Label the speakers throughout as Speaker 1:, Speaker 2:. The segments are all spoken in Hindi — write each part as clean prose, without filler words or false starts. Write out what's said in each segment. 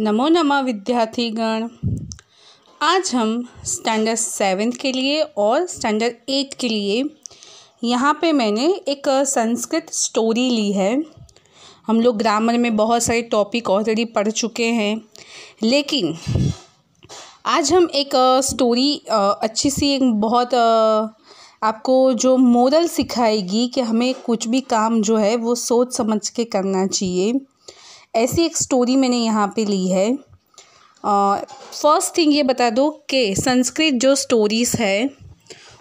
Speaker 1: नमो नमः विद्यार्थीगण। आज हम स्टैंडर्ड 7 के लिए और स्टैंडर्ड 8 के लिए यहाँ पे मैंने एक संस्कृत स्टोरी ली है। हम लोग ग्रामर में बहुत सारे टॉपिक ऑलरेडी पढ़ चुके हैं, लेकिन आज हम एक स्टोरी अच्छी सी एक बहुत आपको जो मोरल सिखाएगी कि हमें कुछ भी काम जो है वो सोच समझ के करना चाहिए। ऐसी एक स्टोरी मैंने यहाँ पे ली है। फर्स्ट थिंग ये बता दो कि संस्कृत जो स्टोरीज़ है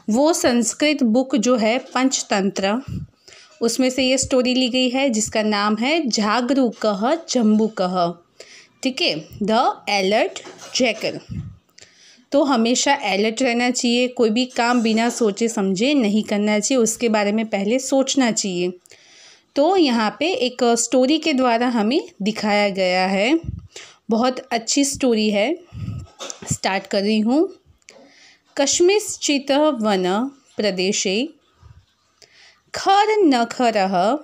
Speaker 1: वो संस्कृत बुक जो है पंचतंत्र, उसमें से ये स्टोरी ली गई है जिसका नाम है जागरूकः जम्बूकः। ठीक है, द अलर्ट जैकल। तो हमेशा अलर्ट रहना चाहिए, कोई भी काम बिना सोचे समझे नहीं करना चाहिए, उसके बारे में पहले सोचना चाहिए। तो यहाँ पे एक स्टोरी के द्वारा हमें दिखाया गया है, बहुत अच्छी स्टोरी है। स्टार्ट कर रही हूँ। कस्मिंश्चित् वन प्रदेशे खरनखरः।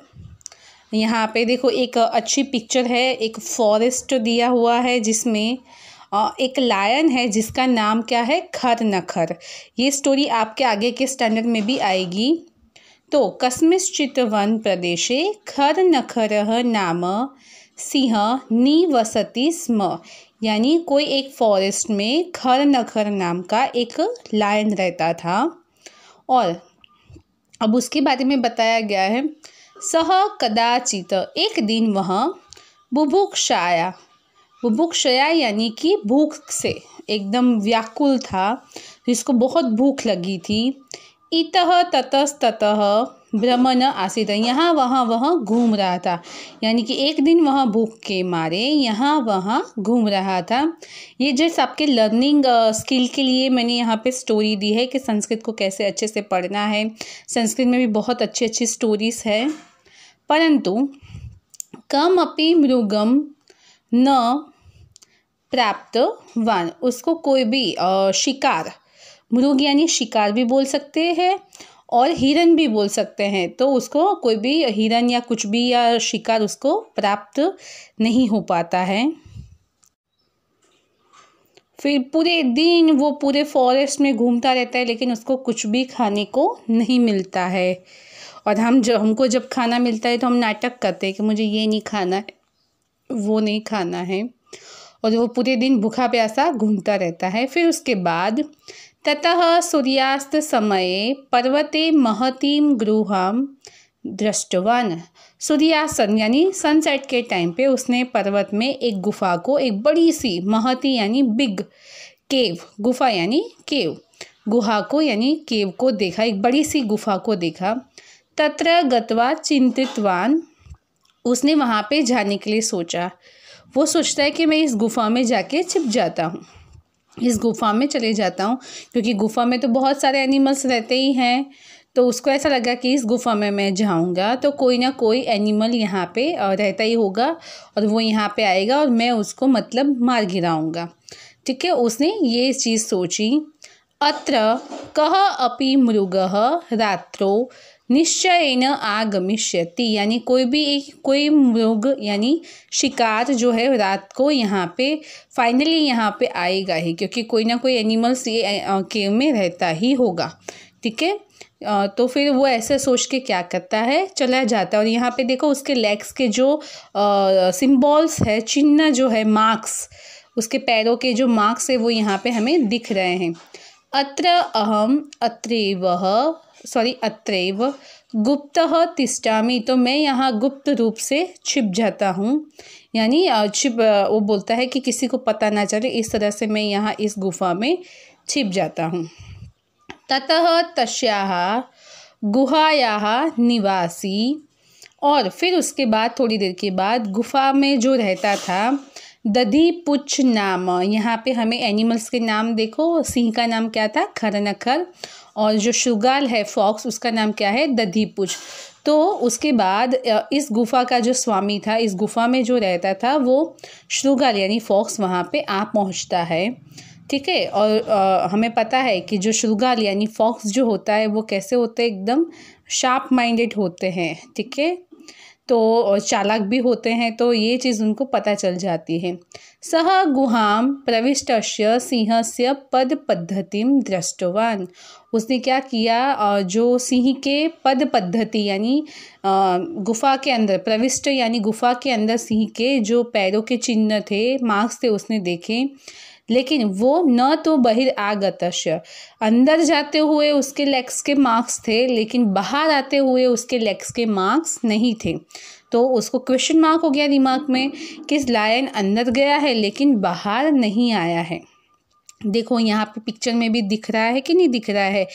Speaker 1: यहाँ पे देखो एक अच्छी पिक्चर है, एक फॉरेस्ट दिया हुआ है जिसमें एक लायन है जिसका नाम क्या है, खरनखर। ये स्टोरी आपके आगे के स्टैंडर्ड में भी आएगी। तो कस्मिंश्चित् वन प्रदेशे खरनखरः नाम सिंह निवसति स्म, यानी कोई एक फॉरेस्ट में खरनखर नाम का एक लायन रहता था। और अब उसके बारे में बताया गया है। सह कदाचित, एक दिन वह बुभुक्षाया, बुभुक्षया यानी कि भूख से एकदम व्याकुल था, जिसको बहुत भूख लगी थी। इतः ततस्ततः भ्रमण आसीत्, यहाँ वहाँ वह घूम रहा था, यानी कि एक दिन वह भूख के मारे यहाँ वहाँ घूम रहा था। ये जस्ट आपके लर्निंग स्किल के लिए मैंने यहाँ पे स्टोरी दी है कि संस्कृत को कैसे अच्छे से पढ़ना है। संस्कृत में भी बहुत अच्छी अच्छी स्टोरीज़ है। परंतु कमपि मृगम न प्राप्तवान, उसको कोई भी शिकार, मृग यानी शिकार भी बोल सकते हैं और हिरन भी बोल सकते हैं, तो उसको कोई भी हिरन या कुछ भी या शिकार उसको प्राप्त नहीं हो पाता है। फिर पूरे दिन वो पूरे फॉरेस्ट में घूमता रहता है, लेकिन उसको कुछ भी खाने को नहीं मिलता है। और हमको जब खाना मिलता है तो हम नाटक करते हैं कि मुझे ये नहीं खाना है, वो नहीं खाना है, और वो पूरे दिन भूखा प्यासा घूमता रहता है। फिर उसके बाद ततः सूर्यास्त समये पर्वते महतीं गुहां दृष्टवान। सूर्यास्त यानी सनसेट के टाइम पे उसने पर्वत में एक गुफा को, एक बड़ी सी, महती यानी बिग, केव, गुफा यानी केव, गुहा को यानी केव को देखा, एक बड़ी सी गुफा को देखा। तत्र गत्वा चिंतितवान, उसने वहाँ पे जाने के लिए सोचा। वो सोचता है कि मैं इस गुफा में जाके छिप जाता हूँ, इस गुफा में चले जाता हूँ, क्योंकि गुफा में तो बहुत सारे एनिमल्स रहते ही हैं। तो उसको ऐसा लगा कि इस गुफा में मैं जाऊँगा तो कोई ना कोई एनिमल यहाँ पे रहता ही होगा और वो यहाँ पे आएगा और मैं उसको मतलब मार गिराऊँगा। ठीक है, उसने ये चीज़ सोची। अत्र कः अपि मृगः रात्रो निश्चयेन आगमिष्यति, यानी कोई मृग यानी शिकार जो है रात को यहाँ पे फाइनली यहाँ पे आएगा ही, क्योंकि कोई ना कोई एनिमल्स ये केव में रहता ही होगा। ठीक है, तो फिर वो ऐसे सोच के क्या करता है, चला जाता है। और यहाँ पे देखो उसके लेग्स के जो सिम्बॉल्स है, चिन्ह जो है, मार्क्स, उसके पैरों के जो मार्क्स है वो यहाँ पे हमें दिख रहे हैं। अत्रैव गुप्तः तिष्ठामि, तो मैं यहाँ गुप्त रूप से छिप जाता हूँ, यानी वो बोलता है कि किसी को पता ना चले, इस तरह से मैं यहाँ इस गुफा में छिप जाता हूँ। ततः तस्याः गुहायाः निवासी, और फिर उसके बाद थोड़ी देर के बाद गुफा में जो रहता था दधिपुच्छ नाम, यहाँ पे हमें एनिमल्स के नाम देखो, सिंह का नाम क्या था, खरनखर, और जो शुगाल है फॉक्स, उसका नाम क्या है, दधिपुच्छ। तो उसके बाद इस गुफा का जो स्वामी था, इस गुफा में जो रहता था, वो शुगाल यानी फॉक्स वहाँ पे आ पहुँचता है। ठीक है, और हमें पता है कि जो शुगाल यानी फॉक्स जो होता है वो कैसे होते हैं, एकदम शार्प माइंडेड होते हैं। ठीक है, तो चालाक भी होते हैं, तो ये चीज़ उनको पता चल जाती है। सह गुहां प्रविष्टस्य सिंहस्य पद पद्धतिम दृष्टवान। उसने क्या किया, जो सिंह के पद पद्धति यानी गुफा के अंदर, प्रविष्ट यानी गुफा के अंदर सिंह के जो पैरों के चिन्ह थे, मार्क्स थे, उसने देखे। लेकिन वो न तो बहिरागतस्य, अंदर जाते हुए उसके लेग्स के मार्क्स थे, लेकिन बाहर आते हुए उसके लेग्स के मार्क्स नहीं थे। तो उसको क्वेश्चन मार्क हो गया दिमाग में कि लायन अंदर गया है लेकिन बाहर नहीं आया है। देखो यहाँ पे पिक्चर में भी दिख रहा है कि नहीं दिख रहा है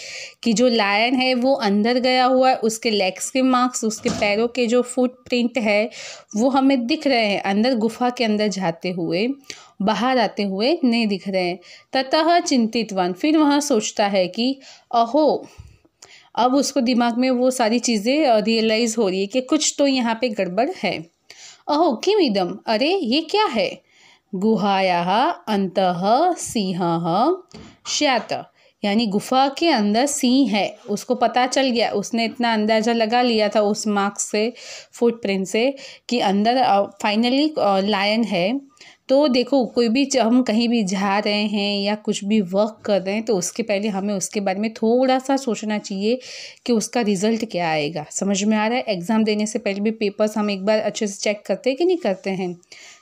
Speaker 1: कि जो लायन है वो अंदर गया हुआ है, उसके लेग्स के मार्क्स, उसके पैरों के जो फुटप्रिंट है वो हमें दिख रहे हैं अंदर गुफा के अंदर जाते हुए, बाहर आते हुए नहीं दिख रहे हैं। ततः चिंतितवान, फिर वह सोचता है कि अहो, अब उसको दिमाग में वो सारी चीज़ें रियलाइज़ हो रही है कि कुछ तो यहाँ पे गड़बड़ है। अहो किम इदम, अरे ये क्या है। गुहायाः अन्तः सिंहः स्यात्, यानी गुफा के अंदर सिंह है, उसको पता चल गया, उसने इतना अंदाज़ा लगा लिया था उस मार्क्स से, फुटप्रिंट से, कि अंदर फाइनली लायन है। तो देखो कोई भी हम कहीं भी जा रहे हैं या कुछ भी वर्क कर रहे हैं तो उसके पहले हमें उसके बारे में थोड़ा सा सोचना चाहिए कि उसका रिज़ल्ट क्या आएगा। समझ में आ रहा है। एग्ज़ाम देने से पहले भी पेपर्स हम एक बार अच्छे से चेक करते हैं कि नहीं करते हैं,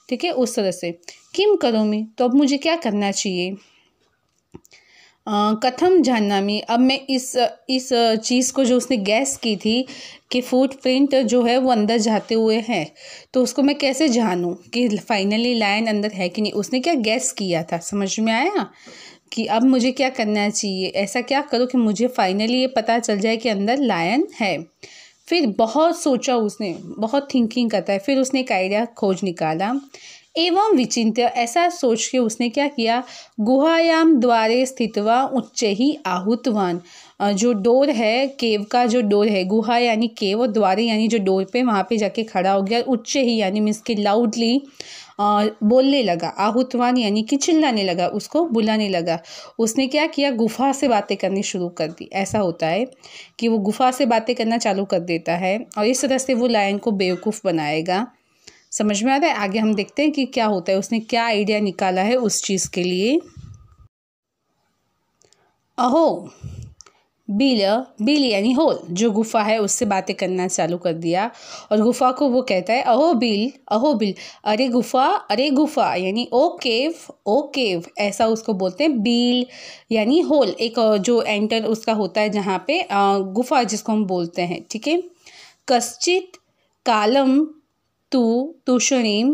Speaker 1: ठीक है, उस तरह से। किम करोमि, तो अब मुझे क्या करना चाहिए। कथम जानामि, अब मैं इस चीज़ को जो उसने गैस की थी कि फुटप्रिंट जो है वो अंदर जाते हुए हैं, तो उसको मैं कैसे जानूं कि फाइनली लायन अंदर है कि नहीं। उसने क्या गैस किया था, समझ में आया कि अब मुझे क्या करना चाहिए, ऐसा क्या करो कि मुझे फाइनली ये पता चल जाए कि अंदर लायन है। फिर बहुत सोचा उसने, बहुत थिंकिंग करता है, फिर उसने एक आइडिया खोज निकाला। एवं विचिन्त्य, ऐसा सोच के उसने क्या किया, गुहायाम द्वारे स्थित्वा उच्च ही आहूतवान, जो डोर है, केव का जो डोर है, गुहा यानी केव और द्वारे यानी जो डोर पे, वहाँ पे जाके खड़ा हो गया। उच्च ही यानी मीन्स कि लाउडली बोलने लगा, आहूतवान यानी कि चिल्लाने लगा, उसको बुलाने लगा। उसने क्या किया, गुफा से बातें करनी शुरू कर दी। ऐसा होता है कि वो गुफा से बातें करना चालू कर देता है और इस तरह से वो लायन को बेवकूफ़ बनाएगा। समझ में आ रहा है। आगे हम देखते हैं कि क्या होता है, उसने क्या आइडिया निकाला है उस चीज़ के लिए। अहो बिल यानी होल, जो गुफा है उससे बातें करना चालू कर दिया और गुफा को वो कहता है अहो बिल, अरे गुफा यानी ओ केव, ऐसा उसको बोलते हैं। बिल यानी होल, एक जो एंटर उसका होता है जहाँ पे गुफा जिसको हम बोलते हैं, ठीक है। कश्चित कालम तूषणीं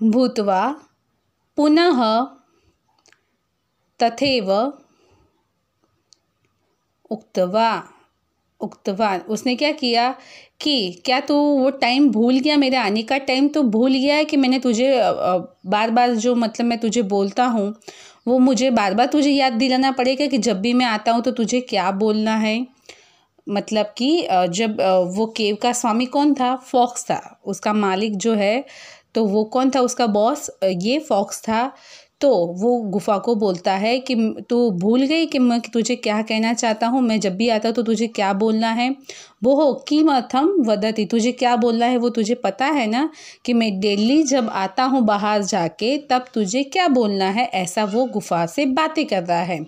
Speaker 1: भूत्वा पुनः तथैव उक्तवान, उसने क्या किया कि क्या तू वो टाइम भूल गया, मेरे आने का टाइम तो भूल गया है कि मैंने तुझे बार बार जो मतलब मैं तुझे बोलता हूँ वो मुझे बार बार तुझे याद दिलाना पड़ेगा कि जब भी मैं आता हूँ तो तुझे क्या बोलना है। मतलब कि जब वो केव का स्वामी कौन था, फॉक्स था, उसका मालिक जो है, तो वो कौन था, उसका बॉस ये फॉक्स था। तो वो गुफा को बोलता है कि तू भूल गई कि मैं तुझे क्या कहना चाहता हूँ, मैं जब भी आता हूँ तो तुझे क्या बोलना है। वो हो किमर्थम वदति, तुझे क्या बोलना है वो तुझे पता है ना, कि मैं डेली जब आता हूँ बाहर जाके तब तुझे क्या बोलना है। ऐसा वो गुफा से बातें कर रहा है।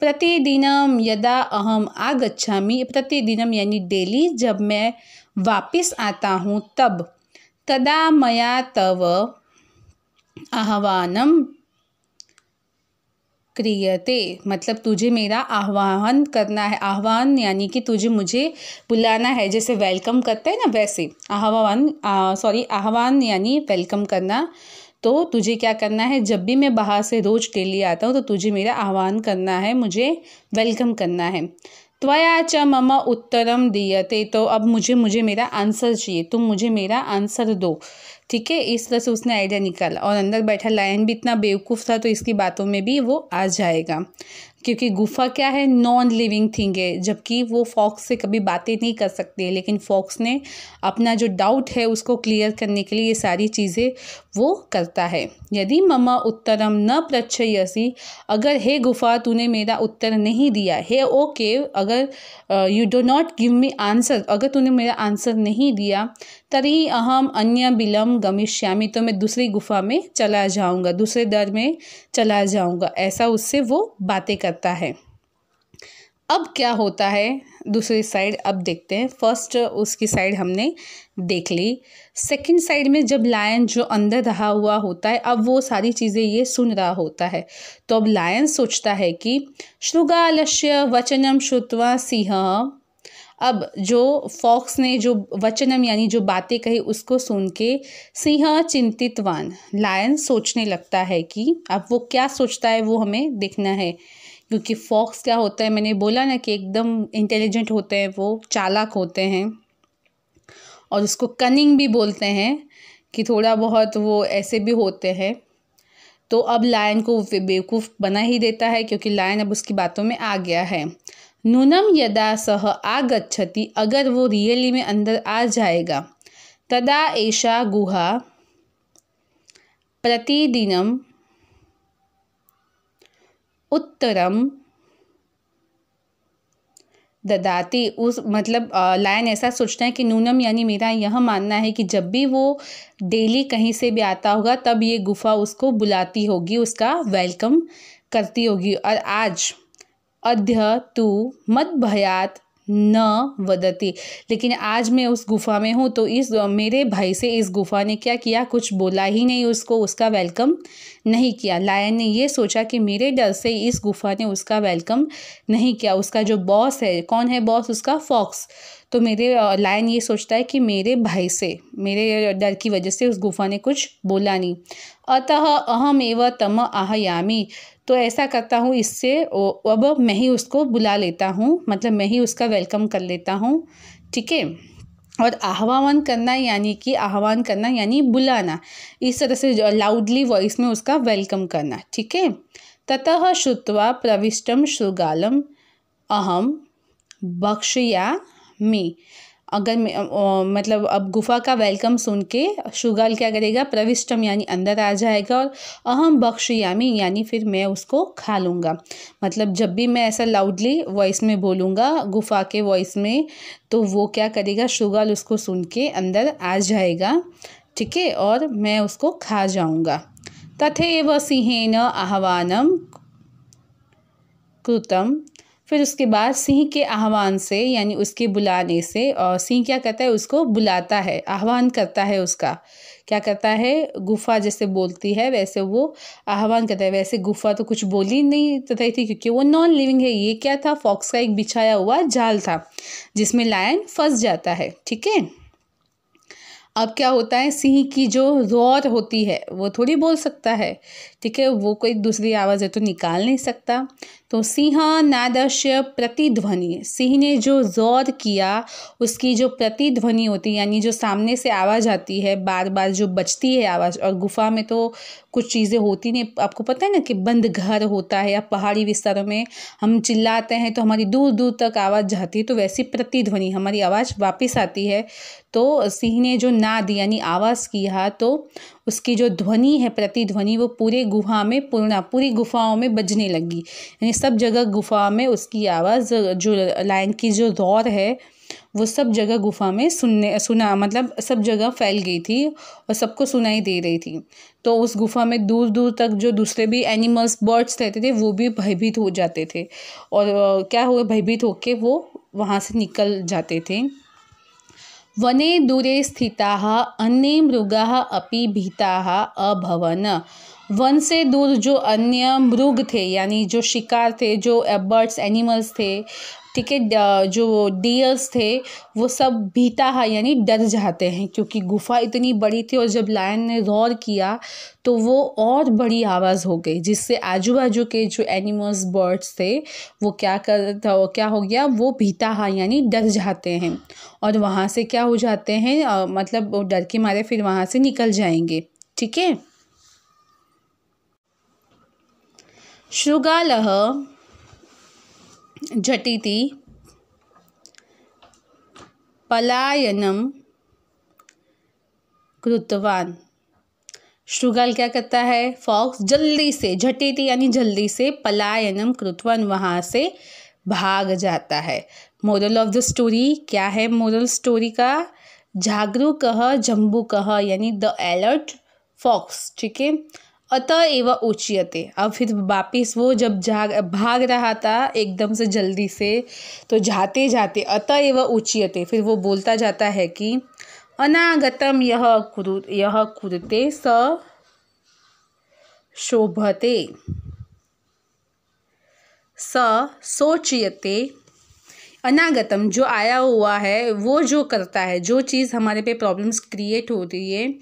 Speaker 1: प्रतिदिनम यदा अहम आगच्छामि, प्रतिदिनम यानी डेली, जब मैं वापस आता हूँ तब, तदा मया तव आह्वानम क्रियते, मतलब तुझे मेरा आह्वान करना है। आह्वान यानी कि तुझे मुझे बुलाना है, जैसे वेलकम करते हैं ना वैसे आह्वान यानी वेलकम करना। तो तुझे क्या करना है, जब भी मैं बाहर से रोज़ डेली आता हूँ तो तुझे मेरा आह्वान करना है, मुझे वेलकम करना है। त्वया च मम उत्तरम दीयते, तो अब मुझे मेरा आंसर चाहिए, तुम मुझे मेरा आंसर दो, ठीक है। इस तरह से उसने आइडिया निकाला और अंदर बैठा लायन भी इतना बेवकूफ़ था तो इसकी बातों में भी वो आ जाएगा। क्योंकि गुफा क्या है, नॉन लिविंग थिंग है, जबकि वो फॉक्स से कभी बातें नहीं कर सकती है, लेकिन फॉक्स ने अपना जो डाउट है उसको क्लियर करने के लिए ये सारी चीज़ें वो करता है। यदि मम उत्तरम न पृच्छयसि, अगर हे गुफा तूने मेरा उत्तर नहीं दिया, हे ओके अगर you do not give me answer, अगर तूने मेरा आंसर नहीं दिया, तरी अहम अन्य बिलम गमिष्यामि, तो मैं दूसरी गुफा में चला जाऊंगा, दूसरे दर में चला जाऊंगा, ऐसा उससे वो बातें करता है। अब क्या होता है दूसरी साइड, अब देखते हैं। फर्स्ट उसकी साइड हमने देख ली। सेकंड साइड में जब लायन जो अंदर रहा हुआ होता है, अब वो सारी चीज़ें ये सुन रहा होता है, तो अब लायन सोचता है कि शृगालस्य वचनम श्रुत्वा सिंह, अब जो फॉक्स ने जो वचनम यानी जो बातें कही उसको सुन के सिंह चिंतितवान, लायन सोचने लगता है कि अब वो क्या सोचता है वो हमें देखना है, क्योंकि फॉक्स क्या होता है, मैंने बोला ना कि एकदम इंटेलिजेंट होते हैं, वो चालाक होते हैं और उसको कनिंग भी बोलते हैं कि थोड़ा बहुत वो ऐसे भी होते हैं। तो अब लायन को बेवकूफ़ बना ही देता है, क्योंकि लायन अब उसकी बातों में आ गया है। नूनम यदा सह आगच्छति, अगर वो रियली में अंदर आ जाएगा, तदा एषा गुहा प्रतिदिनम उत्तरम ददाती, उस मतलब लायन ऐसा सोचता है कि नूनम यानी मेरा यह मानना है कि जब भी वो डेली कहीं से भी आता होगा तब ये गुफा उसको बुलाती होगी, उसका वेलकम करती होगी। और आज अद्य तू मद भयात न वदती, लेकिन आज मैं उस गुफा में हूँ तो इस मेरे भाई से इस गुफा ने क्या किया, कुछ बोला ही नहीं उसको, उसका वेलकम नहीं किया। लायन ने ये सोचा कि मेरे डर से इस गुफा ने उसका वेलकम नहीं किया। उसका जो बॉस है, कौन है बॉस उसका, फॉक्स, तो मेरे लायन ये सोचता है कि मेरे भाई से, मेरे डर की वजह से उस गुफा ने कुछ बोला नहीं। अतः अहम एव तम आहयामी, तो ऐसा करता हूँ, इससे अब मैं ही उसको बुला लेता हूँ, मतलब मैं ही उसका वेलकम कर लेता हूँ, ठीक है। और आह्वान करना यानी कि आह्वान करना यानी बुलाना, इस तरह से लाउडली वॉइस में उसका वेलकम करना, ठीक है। ततः श्रुत्वा प्रविष्टम शृगालम अहम भक्षयामि, अगर मतलब अब गुफा का वेलकम सुन के शृगाल क्या करेगा, प्रविष्टम यानी अंदर आ जाएगा, और अहम भक्षयामि यानी फिर मैं उसको खा लूँगा। मतलब जब भी मैं ऐसा लाउडली वॉइस में बोलूँगा गुफा के वॉइस में, तो वो क्या करेगा, शृगाल उसको सुन के अंदर आ जाएगा, ठीक है, और मैं उसको खा जाऊँगा। तथैव सिंहेन आह्वानम कृतम, फिर उसके बाद सिंह के आह्वान से यानी उसके बुलाने से, और सिंह क्या करता है, उसको बुलाता है, आह्वान करता है, उसका क्या करता है, गुफा जैसे बोलती है वैसे वो आह्वान करता है। वैसे गुफा तो कुछ बोली नहीं रही थी क्योंकि वो नॉन लिविंग है, ये क्या था, फॉक्स का एक बिछाया हुआ जाल था जिसमें लायन फंस जाता है, ठीक है। अब क्या होता है, सिंह की जो रोर होती है वो थोड़ी बोल सकता है, ठीक है, वो कोई दूसरी आवाज़ है तो निकाल नहीं सकता। तो सिंह नादस्य प्रतिध्वनि, सिंह ने जो जोर किया उसकी जो प्रतिध्वनि होती है यानी जो सामने से आवाज़ आती है, बार बार जो बजती है आवाज़, और गुफा में तो कुछ चीज़ें होती नहीं, आपको पता है ना कि बंद घर होता है या पहाड़ी विस्तारों में हम चिल्लाते हैं तो हमारी दूर दूर तक आवाज़ जाती है, तो वैसी प्रतिध्वनि हमारी आवाज़ वापस आती है। तो सिंह ने जो नाद यानी आवाज़ किया तो उसकी जो ध्वनि है, प्रतिध्वनि, वो पूरे गुफा में पूरी गुफाओं में बजने लगी, यानी सब जगह गुफा में उसकी आवाज़, जो लायन की जो दौर है वो सब जगह गुफा में सुना मतलब सब जगह फैल गई थी और सबको सुनाई दे रही थी। तो उस गुफा में दूर दूर तक जो दूसरे भी एनिमल्स, बर्ड्स रहते थे वो भी भयभीत हो जाते थे, और क्या हुआ, भयभीत होके वो वहाँ से निकल जाते थे। वने दूरे स्थिताः अन्ये मृगाः अपि भीताः अभवन्, वन से दूर जो अन्य मृग थे यानी जो शिकार थे, जो बर्ड्स एनिमल्स थे, ठीक है, जो डियर्स थे, वो सब भीता यानी डर जाते हैं, क्योंकि गुफा इतनी बड़ी थी और जब लायन ने रोर किया तो वो और बड़ी आवाज़ हो गई, जिससे आजू बाजू के जो एनिमल्स, बर्ड्स थे, वो क्या हो गया, वो भीता यानी डर जाते हैं और वहाँ से क्या हो जाते हैं, मतलब वो डर के मारे फिर वहाँ से निकल जाएंगे, ठीक है। शृगालः झटिति पलायनम कृतवान। शृगाल क्या करता है, फॉक्स जल्दी से, झटिति यानी जल्दी से, पलायनम कृतवान वहाँ से भाग जाता है। मोरल ऑफ द स्टोरी क्या है, मोरल स्टोरी का, जागरूकः जम्बूकः यानी द अलर्ट फॉक्स, ठीक है। अतएव उच्यते, अब फिर वापिस वो जब भाग रहा था एकदम से जल्दी से, तो जाते जाते अतएव उच्यते, फिर वो बोलता जाता है कि अनागतम यह कुरुते स शोभते स सोच्यते। अनागतम जो आया हुआ है, वो जो करता है, जो चीज़ हमारे पे प्रॉब्लम्स क्रिएट हो रही है,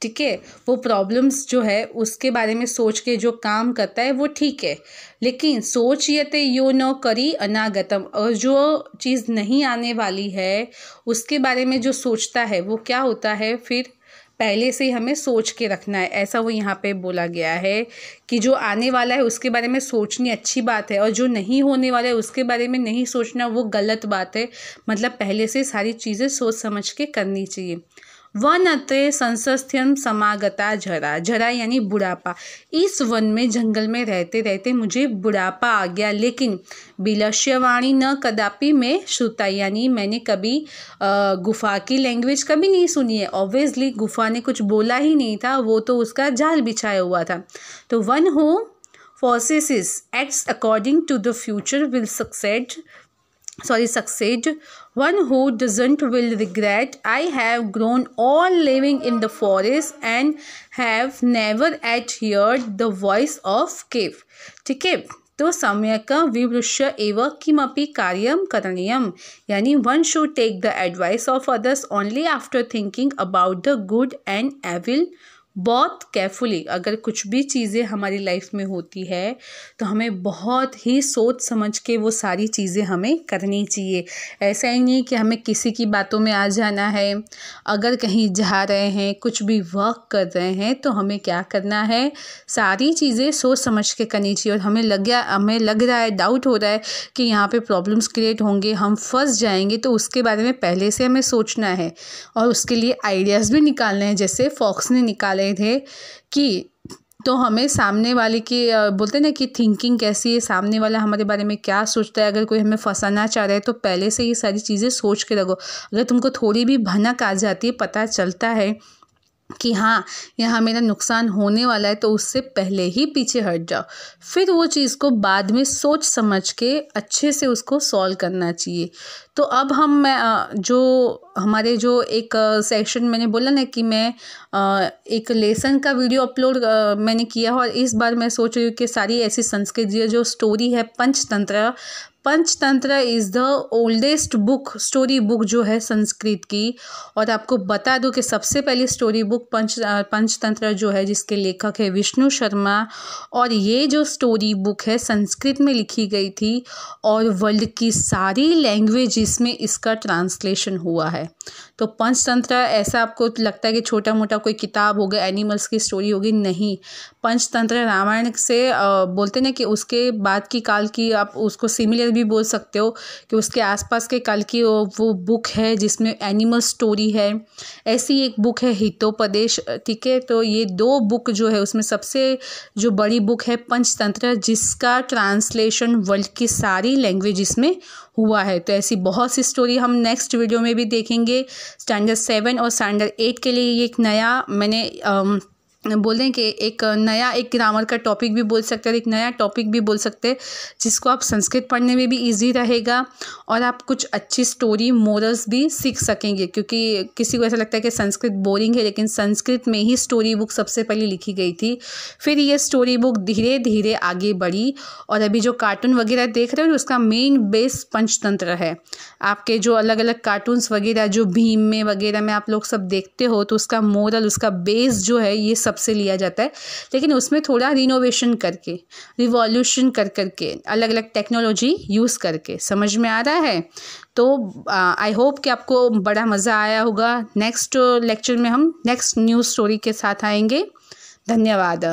Speaker 1: ठीक है, वो प्रॉब्लम्स जो है उसके बारे में सोच के जो काम करता है वो ठीक है, लेकिन सोचियते यो न करी अनागतम, और जो चीज़ नहीं आने वाली है उसके बारे में जो सोचता है वो क्या होता है, फिर पहले से ही हमें सोच के रखना है, ऐसा वो यहाँ पे बोला गया है कि जो आने वाला है उसके बारे में सोचनी अच्छी बात है, और जो नहीं होने वाला है उसके बारे में नहीं सोचना वो गलत बात है। मतलब पहले से सारी चीज़ें सोच समझ के करनी चाहिए। वन अत्रे संसस्थ्यम समागता जरा, जरा यानी बुढ़ापा। इस वन में, जंगल में रहते रहते मुझे बुढ़ापा आ गया, लेकिन बिलक्ष्यवाणी न कदापि में श्रुता, यानी मैंने कभी गुफा की लैंग्वेज कभी नहीं सुनी है। ऑब्वियसली गुफा ने कुछ बोला ही नहीं था, वो तो उसका जाल बिछाया हुआ था। तो one who foresees acts according to the future will succeed. One who doesn't will regret. I have grown all living in the forest and have never yet heard the voice of cave. ठीक है, तो सम्यक विवृश्य एव किमपि कार्यम करणीयम, यानी one should take the advice of others only after thinking about the good and evil बहुत केयरफुली। अगर कुछ भी चीज़ें हमारी लाइफ में होती है तो हमें बहुत ही सोच समझ के वो सारी चीज़ें हमें करनी चाहिए। ऐसा ही नहीं कि हमें किसी की बातों में आ जाना है। अगर कहीं जा रहे हैं, कुछ भी वर्क कर रहे हैं, तो हमें क्या करना है, सारी चीज़ें सोच समझ के करनी चाहिए। और हमें लग रहा है, डाउट हो रहा है कि यहाँ पे प्रॉब्लम्स क्रिएट होंगे, हम फंस जाएंगे, तो उसके बारे में पहले से हमें सोचना है और उसके लिए आइडियाज़ भी निकालने हैं, जैसे फॉक्स ने निकाले थे कि तो हमें सामने वाले की बोलते हैं ना कि थिंकिंग कैसी है, सामने वाला हमारे बारे में क्या सोचता है। अगर कोई हमें फंसाना चाह रहा है तो पहले से ये सारी चीज़ें सोच के रखो। अगर तुमको थोड़ी भी भनक आ जाती है, पता चलता है कि हाँ यहाँ मेरा नुकसान होने वाला है, तो उससे पहले ही पीछे हट जाओ। फिर वो चीज़ को बाद में सोच समझ के अच्छे से उसको सॉल्व करना चाहिए। तो अब हम जो हमारे जो एक सेक्शन मैंने बोला ना कि मैं एक लेसन का वीडियो अपलोड मैंने किया, और इस बार मैं सोच रही हूँ कि सारी ऐसी संस्कृत जो स्टोरी है, Panchatantra is the oldest book, story book जो है संस्कृत की। और आपको बता दूं कि सबसे पहली स्टोरी बुक पंचतंत्र जो है, जिसके लेखक है विष्णु शर्मा, और ये जो स्टोरी बुक है संस्कृत में लिखी गई थी, और वर्ल्ड की सारी लैंग्वेज में इसका ट्रांसलेशन हुआ है। तो पंचतंत्र ऐसा आपको लगता है कि छोटा मोटा कोई किताब होगा, एनिमल्स की स्टोरी होगी, नहीं। पंचतंत्र रामायण से बोलते ना कि उसके बाद की काल की, आप उसको सिमिलर भी बोल सकते हो कि उसके आसपास के काल की वो बुक है जिसमें एनिमल स्टोरी है। ऐसी एक बुक है हितोपदेश, ठीक है। तो ये दो बुक जो है उसमें सबसे जो बड़ी बुक है पंचतंत्र, जिसका ट्रांसलेशन वर्ल्ड की सारी लैंग्वेज में हुआ है। तो ऐसी बहुत सी स्टोरी हम नेक्स्ट वीडियो में भी देखेंगे। स्टैंडर्ड 7 और स्टैंडर्ड 8 के लिए ये एक नया मैंने बोल दें कि एक नया एक ग्रामर का टॉपिक भी बोल सकते हैं, और एक नया टॉपिक भी बोल सकते हैं, जिसको आप संस्कृत पढ़ने में भी इजी रहेगा, और आप कुछ अच्छी स्टोरी मोरल्स भी सीख सकेंगे। क्योंकि किसी को ऐसा लगता है कि संस्कृत बोरिंग है, लेकिन संस्कृत में ही स्टोरी बुक सबसे पहले लिखी गई थी। फिर ये स्टोरी बुक धीरे धीरे आगे बढ़ी, और अभी जो कार्टून वगैरह देख रहे हो उसका मेन बेस पंचतंत्र है। आपके जो अलग अलग कार्टून्स वगैरह जो भीम में वगैरह में आप लोग सब देखते हो, तो उसका मोरल, उसका बेस जो है ये सबसे लिया जाता है, लेकिन उसमें थोड़ा रिनोवेशन करके, रिवॉल्यूशन कर करके, अलग अलग टेक्नोलॉजी यूज़ करके। समझ में आ रहा है? तो आई होप कि आपको बड़ा मज़ा आया होगा। नेक्स्ट लेक्चर में हम नेक्स्ट न्यूज़ स्टोरी के साथ आएंगे। धन्यवाद।